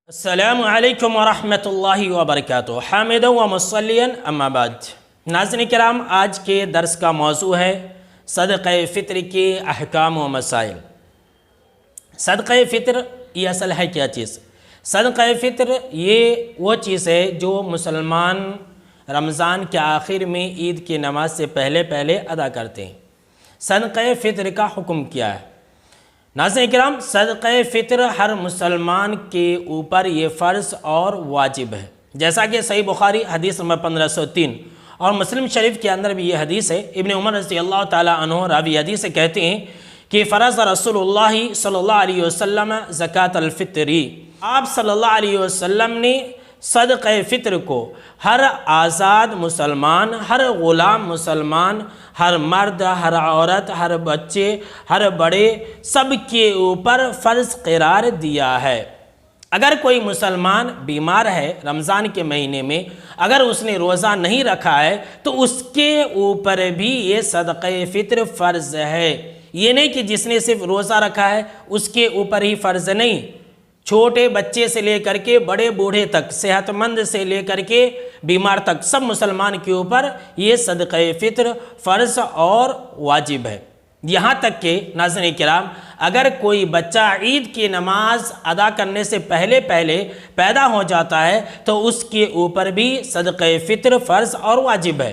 السلام علیکم ورحمۃ اللہ وبرکاتہ حامدا و مصلیا اما بعد۔ ناظرین کرام، آج کے درس کا موضوع ہے صدقہ فطر کے احکام و مسائل۔ صدقہ فطر یہ اصل ہے کیا چیز؟ صدقہ فطر یہ وہ چیز ہے جو مسلمان رمضان کے آخر میں عید کی نماز سے پہلے ادا کرتے ہیں۔ صدقہ فطر کا حکم کیا ہے؟ ناظرین کرام، صدقہ فطر ہر مسلمان کے اوپر یہ فرض اور واجب ہے، جیسا کہ صحیح بخاری حدیث نمبر 1503 اور مسلم شریف کے اندر بھی یہ حدیث ہے۔ ابن عمر رضی اللہ تعالیٰ عنہ راوی حدیث سے کہتے ہیں کہ فرض رسول اللہ صلی اللہ علیہ وسلم زکوٰۃ الفطری، آپ صلی اللہ علیہ وسلم نے صدقہ فطر کو ہر آزاد مسلمان، ہر غلام مسلمان، ہر مرد، ہر عورت، ہر بچے، ہر بڑے، سب کے اوپر فرض قرار دیا ہے۔ اگر کوئی مسلمان بیمار ہے رمضان کے مہینے میں، اگر اس نے روزہ نہیں رکھا ہے تو اس کے اوپر بھی یہ صدقہ فطر فرض ہے۔ یہ نہیں کہ جس نے صرف روزہ رکھا ہے اس کے اوپر ہی فرض نہیں، چھوٹے بچے سے لے کر کے بڑے بوڑھے تک، صحت مند سے لے کر کے بیمار تک، سب مسلمان کے اوپر یہ صدقہ فطر فرض اور واجب ہے۔ یہاں تک کہ ناظرین کرام، اگر کوئی بچہ عید کی نماز ادا کرنے سے پہلے پیدا ہو جاتا ہے تو اس کے اوپر بھی صدقہ فطر فرض اور واجب ہے۔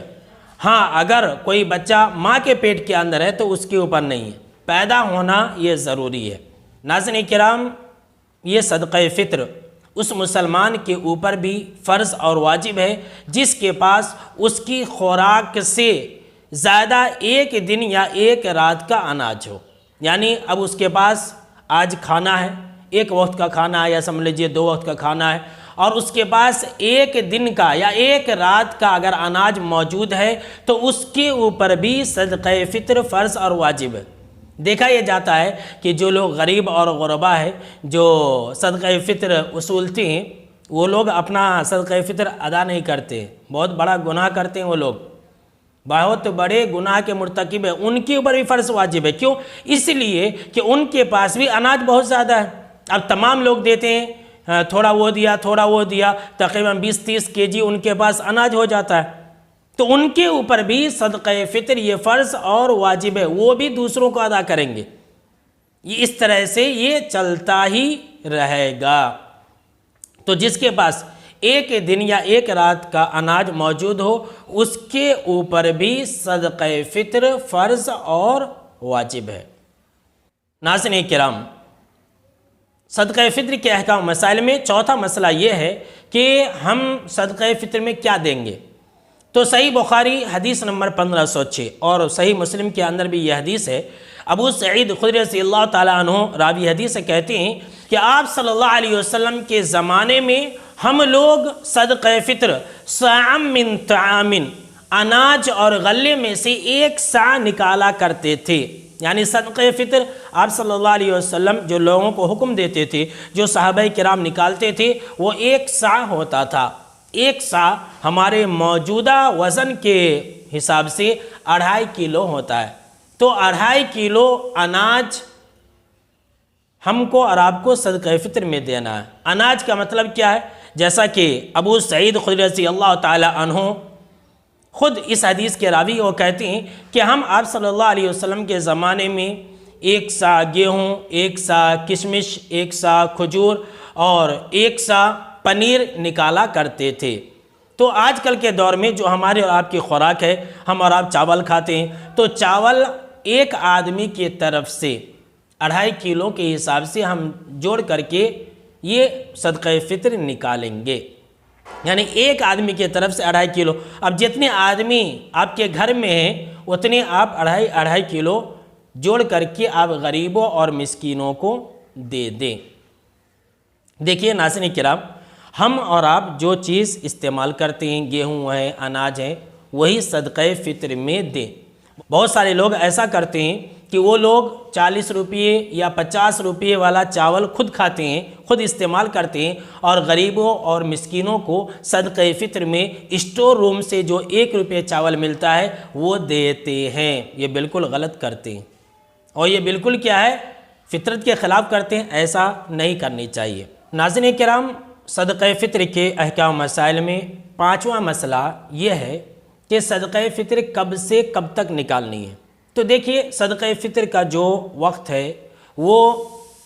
ہاں، اگر کوئی بچہ ماں کے پیٹ کے اندر ہے تو اس کے اوپر نہیں ہے، پیدا ہونا یہ ضروری ہے۔ ناظرین کرام، یہ صدقہ فطر اس مسلمان کے اوپر بھی فرض اور واجب ہے جس کے پاس اس کی خوراک سے زیادہ ایک دن یا ایک رات کا اناج ہو۔ یعنی اب اس کے پاس آج کھانا ہے، ایک وقت کا کھانا ہے یا سمجھ لیجیے 2 وقت کا کھانا ہے، اور اس کے پاس ایک دن کا یا ایک رات کا اگر اناج موجود ہے تو اس کے اوپر بھی صدقہ فطر فرض اور واجب ہے۔ دیکھا یہ جاتا ہے کہ جو لوگ غریب اور غربا ہے، جو صدقہ فطر وصولتے ہیں، وہ لوگ اپنا صدقہ فطر ادا نہیں کرتے، بہت بڑا گناہ کرتے ہیں، وہ لوگ بہت بڑے گناہ کے مرتکب ہیں، ان کے اوپر بھی فرض واجب ہے۔ کیوں؟ اس لیے کہ ان کے پاس بھی اناج بہت زیادہ ہے۔ اب تمام لوگ دیتے ہیں، تھوڑا وہ دیا تھوڑا وہ دیا، تقریباً 20-30 kg ان کے پاس اناج ہو جاتا ہے، تو ان کے اوپر بھی صدقہ فطر یہ فرض اور واجب ہے، وہ بھی دوسروں کو ادا کریں گے۔ اس طرح سے یہ چلتا ہی رہے گا۔ تو جس کے پاس ایک دن یا ایک رات کا اناج موجود ہو اس کے اوپر بھی صدقہ فطر فرض اور واجب ہے۔ ناظرین کرام، صدقہ فطر کے احکام مسائل میں چوتھا مسئلہ یہ ہے کہ ہم صدقہ فطر میں کیا دیں گے۔ تو صحیح بخاری حدیث نمبر 1506 اور صحیح مسلم کے اندر بھی یہ حدیث ہے۔ ابو سعید خدری رضی اللہ تعالیٰ عنہ راوی حدیث سے کہتے ہیں کہ آپ صلی اللہ علیہ وسلم کے زمانے میں ہم لوگ صدقہ فطر صاع من طعام، اناج اور غلے میں سے 1 صاع نکالا کرتے تھے۔ یعنی صدقہ فطر آپ صلی اللہ علیہ وسلم جو لوگوں کو حکم دیتے تھے، جو صحابہ کرام نکالتے تھے، وہ 1 صاع ہوتا تھا۔ 1 صاع ہمارے موجودہ وزن کے حساب سے 2.5 کلو ہوتا ہے۔ تو 2.5 کلو اناج ہم کو اور آپ کو صدقہ فطر میں دینا ہے۔ اناج کا مطلب کیا ہے؟ جیسا کہ ابو سعید خدری رضی اللہ تعالی عنہ خود اس حدیث کے راوی وہ کہتے ہیں کہ ہم آپ صلی اللہ علیہ وسلم کے زمانے میں 1 صاع گیہوں، 1 صاع کشمش، 1 صاع کھجور اور 1 صاع پنیر نکالا کرتے تھے۔ تو آج کل کے دور میں جو ہمارے اور آپ کی خوراک ہے، ہم اور آپ چاول کھاتے ہیں، تو چاول ایک آدمی کی طرف سے 2.5 کلو کے حساب سے ہم جوڑ کر کے یہ صدقہ فطر نکالیں گے۔ یعنی ایک آدمی کی طرف سے 2.5 کلو۔ اب جتنے آدمی آپ کے گھر میں ہیں اتنے آپ 2.5 کلو جوڑ کر کے آپ غریبوں اور مسکینوں کو دے دیں۔ دیکھیے ناظرین کرام، ہم اور آپ جو چیز استعمال کرتے ہیں، گیہوں ہے، اناج ہے، وہی صدقہ فطر میں دیں۔ بہت سارے لوگ ایسا کرتے ہیں کہ وہ لوگ 40 روپے یا 50 روپے والا چاول خود کھاتے ہیں، خود استعمال کرتے ہیں، اور غریبوں اور مسکینوں کو صدقہ فطر میں اسٹور روم سے جو 1 روپے چاول ملتا ہے وہ دیتے ہیں۔ یہ بالکل غلط کرتے ہیں، اور یہ بالکل کیا ہے؟ فطرت کے خلاف کرتے ہیں۔ ایسا نہیں کرنی چاہیے۔ ناظرین کرام، صدقہ فطر کے احکام مسائل میں پانچواں مسئلہ یہ ہے کہ صدقہ فطر کب سے کب تک نکالنی ہے۔ تو دیکھیے، صدقہ فطر کا جو وقت ہے، وہ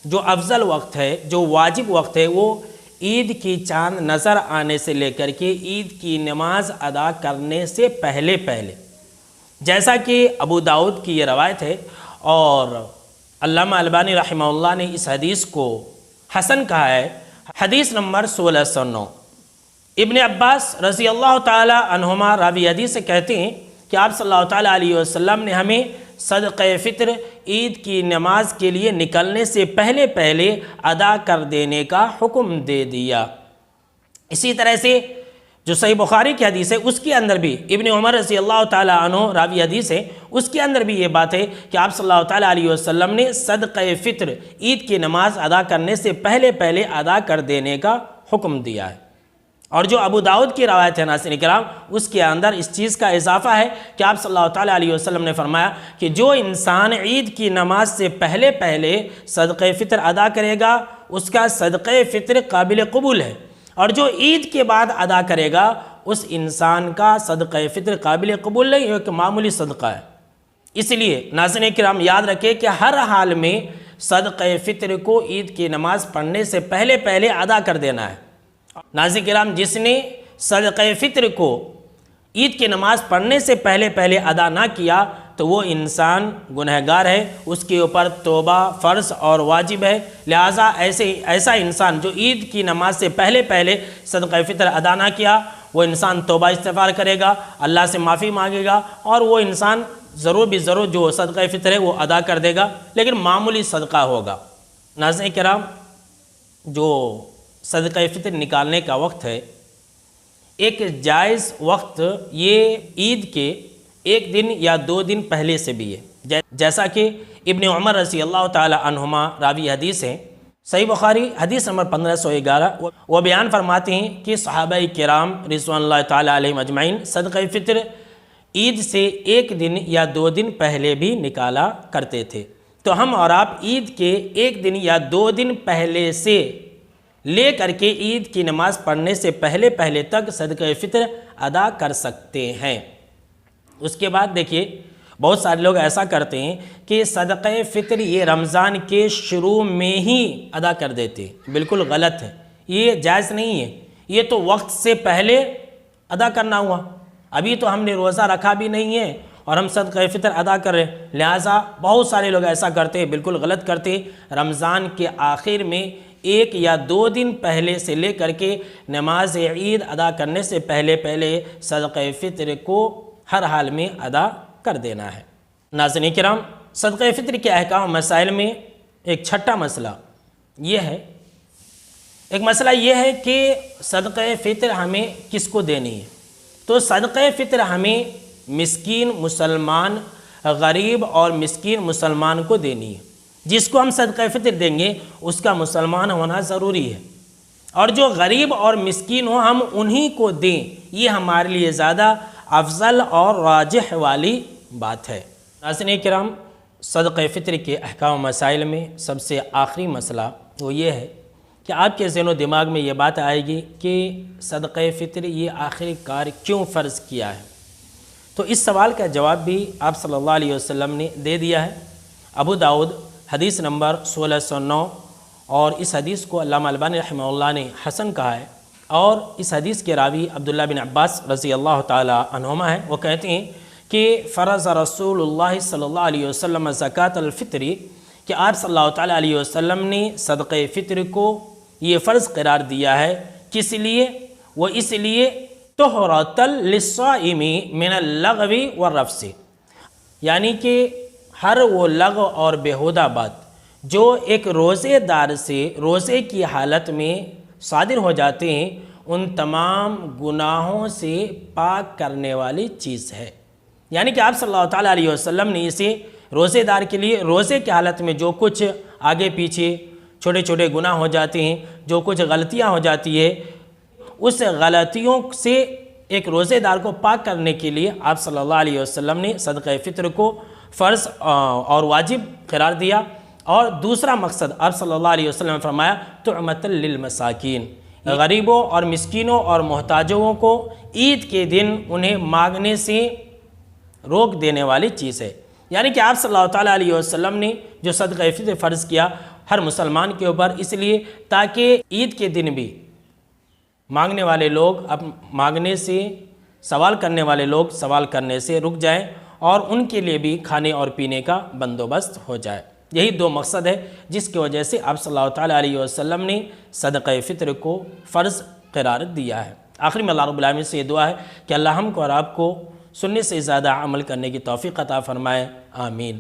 جو افضل وقت ہے، جو واجب وقت ہے، وہ عید کی چاند نظر آنے سے لے کر کے عید کی نماز ادا کرنے سے پہلے جیسا کہ ابو داؤد کی یہ روایت ہے، اور علامہ البانی رحمہ اللہ نے اس حدیث کو حسن کہا ہے۔ حدیث نمبر 1609، ابن عباس رضی اللہ تعالی عنہما راوی حدیث سے کہتے ہیں کہ آپ صلی اللہ تعالی علیہ وسلم نے ہمیں صدقہ فطر عید کی نماز کے لیے نکلنے سے پہلے ادا کر دینے کا حکم دے دیا۔ اسی طرح سے جو صحیح بخاری کی حدیث ہے، اس کے اندر بھی ابن عمر رضی اللہ تعالی عنہ راوی حدیث ہے، اس کے اندر بھی یہ بات ہے کہ آپ صلی اللہ تعالی علیہ وسلم نے صدقہ فطر عید کی نماز ادا کرنے سے پہلے ادا کر دینے کا حکم دیا ہے۔ اور جو ابو داؤد کی روایت ہے ناظرین کرام، اس کے اندر اس چیز کا اضافہ ہے کہ آپ صلی اللہ تعالی علیہ وسلم نے فرمایا کہ جو انسان عید کی نماز سے پہلے صدقہ فطر ادا کرے گا، اس کا صدقہ فطر قابل قبول ہے، اور جو عید کے بعد ادا کرے گا، اس انسان کا صدقہ فطر قابل قبول نہیں ہے، کہ معمولی صدقہ ہے۔ اس لیے ناظرین کرام یاد رکھیں کہ ہر حال میں صدقہ فطر کو عید کی نماز پڑھنے سے پہلے ادا کر دینا ہے۔ ناظرین کرام، جس نے صدقہ فطر کو عید کی نماز پڑھنے سے پہلے ادا نہ کیا، تو وہ انسان گنہگار ہے، اس کے اوپر توبہ فرض اور واجب ہے۔ لہٰذا ایسا انسان جو عید کی نماز سے پہلے صدقہ فطر ادا نہ کیا، وہ انسان توبہ استغفار کرے گا، اللہ سے معافی مانگے گا، اور وہ انسان ضرور جو صدقہ فطر ہے وہ ادا کر دے گا، لیکن معمولی صدقہ ہوگا۔ ناظرین کرام، جو صدقہ فطر نکالنے کا وقت ہے، ایک جائز وقت یہ عید کے ایک دن یا 2 دن پہلے سے بھی ہے، جیسا کہ ابن عمر رضی اللہ تعالی عنہما راوی حدیث ہیں، صحیح بخاری حدیث نمبر 1511، وہ بیان فرماتے ہیں کہ صحابہ کرام رضوان اللہ تعالی علیہم اجمعین صدقہ فطر عید سے 1 دن یا 2 دن پہلے بھی نکالا کرتے تھے۔ تو ہم اور آپ عید کے 1 دن یا 2 دن پہلے سے لے کر کے عید کی نماز پڑھنے سے پہلے تک صدقہ فطر ادا کر سکتے ہیں۔ اس کے بعد دیکھیے، بہت سارے لوگ ایسا کرتے ہیں کہ صدقہ فطر یہ رمضان کے شروع میں ہی ادا کر دیتے ہیں۔ بالکل غلط ہے، یہ جائز نہیں ہے۔ یہ تو وقت سے پہلے ادا کرنا ہوا، ابھی تو ہم نے روزہ رکھا بھی نہیں ہے اور ہم صدقہ فطر ادا کر رہے ہیں۔ لہٰذا بہت سارے لوگ ایسا کرتے ہیں، بالکل غلط کرتے ہیں۔ رمضان کے آخر میں 1 یا 2 دن پہلے سے لے کر کے نماز عید ادا کرنے سے پہلے صدقہ فطر کو ہر حال میں ادا کر دینا ہے۔ ناظرین کرام، صدقہ فطر کے احکام مسائل میں ایک چھٹا مسئلہ یہ ہے، کہ صدقہ فطر ہمیں کس کو دینی ہے۔ تو صدقہ فطر ہمیں مسکین مسلمان، غریب اور مسکین مسلمان کو دینی ہے۔ جس کو ہم صدقہ فطر دیں گے، اس کا مسلمان ہونا ضروری ہے، اور جو غریب اور مسکین ہو ہم انہی کو دیں، یہ ہمارے لیے زیادہ افضل اور راجح والی بات ہے۔ ناظرین کرام، صدقہ فطر کے احکام مسائل میں سب سے آخری مسئلہ وہ یہ ہے کہ آپ کے ذہن و دماغ میں یہ بات آئے گی کہ صدقہ فطر یہ آخری کار کیوں فرض کیا ہے۔ تو اس سوال کا جواب بھی آپ صلی اللہ علیہ وسلم نے دے دیا ہے۔ ابو داؤد حدیث نمبر 1609، اور اس حدیث کو علامہ البانی رحمہ اللہ نے حسن کہا ہے، اور اس حدیث کے راوی عبداللہ بن عباس رضی اللہ تعالی عنہما ہے۔ وہ کہتے ہیں کہ فرض رسول اللہ صلی اللہ علیہ وسلم زکوٰۃ الفطر، کہ آپ صلی اللہ تعالی علیہ وسلم نے صدقہ فطر کو یہ فرض قرار دیا ہے۔ کس لیے؟ وہ اس لیے طہرۃ للصائم من اللغو والرفث، یعنی کہ ہر وہ لغو اور بیہودہ بات جو ایک روزے دار سے روزے کی حالت میں صادر ہو جاتے ہیں، ان تمام گناہوں سے پاک کرنے والی چیز ہے۔ یعنی کہ آپ صلی اللہ تعالیٰ علیہ وسلم نے اسے روزے دار کے لیے روزے کی حالت میں جو کچھ آگے پیچھے چھوٹے گناہ ہو جاتے ہیں، جو کچھ غلطیاں ہو جاتی ہے، اس غلطیوں سے ایک روزے دار کو پاک کرنے کے لیے آپ صلی اللہ علیہ وسلم نے صدقہ فطر کو فرض اور واجب قرار دیا، اور دوسرا مقصد آپ صلی اللہ علیہ وسلم نے فرمایا طعمۃ للمساکین، غریبوں اور مسکینوں اور محتاجوں کو عید کے دن انہیں مانگنے سے روک دینے والی چیز ہے۔ یعنی کہ آپ صلی اللہ تعالیٰ علیہ وسلم نے جو صدقہ فطر فرض کیا ہر مسلمان کے اوپر، اس لیے تاکہ عید کے دن بھی مانگنے والے لوگ اب مانگنے سے، سوال کرنے والے لوگ سوال کرنے سے رک جائیں اور ان کے لیے بھی کھانے اور پینے کا بندوبست ہو جائے۔ یہی دو مقصد ہے جس کی وجہ سے آپ صلی اللہ تعالیٰ علیہ وسلم نے صدقہ فطر کو فرض قرار دیا ہے۔ آخری میں اللہ رب العالمین سے یہ دعا ہے کہ اللہ ہم کو اور آپ کو سننے سے زیادہ عمل کرنے کی توفیق عطا فرمائے، آمین۔